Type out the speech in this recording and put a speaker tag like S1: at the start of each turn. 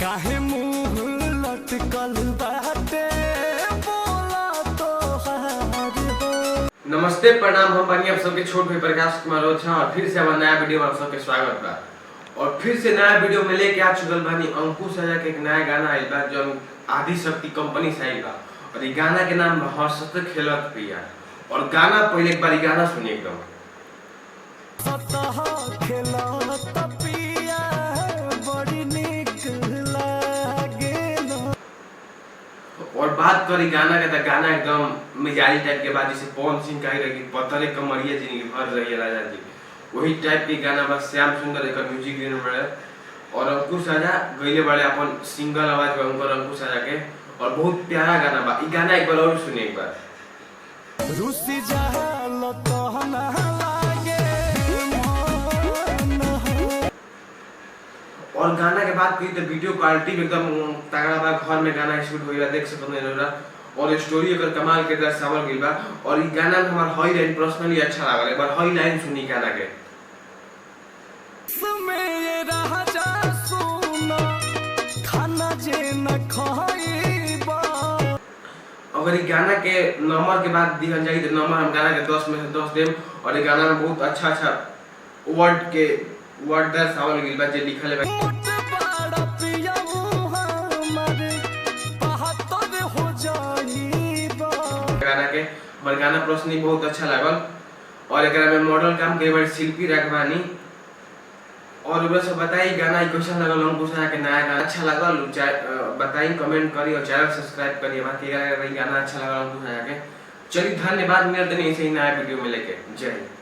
S1: काहे मुंह लटकल बाटे बोला तो हार हो।
S2: नमस्ते प्रणाम, हम बानी आप सबके छोट भाई प्रकाश कुमार ओझा और फिर से हमारा नया वीडियो में आप सबके स्वागत बा। और फिर से नया वीडियो में लेके आ चुकल बानी अंकुश राजा के एक नया गाना आइल बा जो आदि शक्ति कंपनी से आइल बा और ये गाना के नाम हंसत खेलत पिया। और गाना पहले एक बार गाना सुनिए एकदम।
S1: सतह खेलत पिया बड़ी निक लागेला।
S2: और बात करी गाना के तो गाना एकदम मिजाजी टाइप के बाद जैसे पवन सिंह का ही रही पतले कमरिया जिंदगी भर रही राजा जी वही टाइप के गाना बस श्याम सुंदर एक म्यूजिक देने बड़े और अंकुश राजा गईले बड़े अपन सिंगल आवाज में उनकर अंकुश राजा के और बहुत प्यारा गाना बा। ई गाना एक बार और सुनिए एक बार।
S1: रुसी जहल तहना लागे मन हो।
S2: और गाना के बात की तो वीडियो क्वालिटी भी एकदम तगड़ा बा। घर में गाना शूट होइला देख सकत नहीं और स्टोरी अगर कमाल के दर्शावल गइल बा। और ई गाना में हमार हाई लाइन पर्सनली अच्छा लागल। एक बार हाई लाइन सुनी गाना के।
S1: समय राजा सुना खाना जे न खाइबा।
S2: अगर ये गाना के नंबर के बाद दिहल जाई तो नंबर हम गाना के 10 में से 10 देम। और ये गाना में बहुत अच्छा वर्ड दर्शावल गइल बा जे लिखल है
S1: मोट बड़ा पिया हमारे बहत्तर हो जाइबा।
S2: गाना के। हमार गाना पर्सनली बहुत अच्छा लागल और एकरा में मॉडल काम के बड़े शिल्पी रखवानी। और उबरा सब बताई गाना कैसा लगल अंकुश राजा के नया गाना अच्छा लगल बताई कमेंट करी और चैनल सब्सक्राइब करिए। बाकी गाना अच्छा लगल अंकुश राजा के। चलिए धन्यवाद, मिलते नहीं ऐसे ही नया वीडियो में लेके। जय हिंद।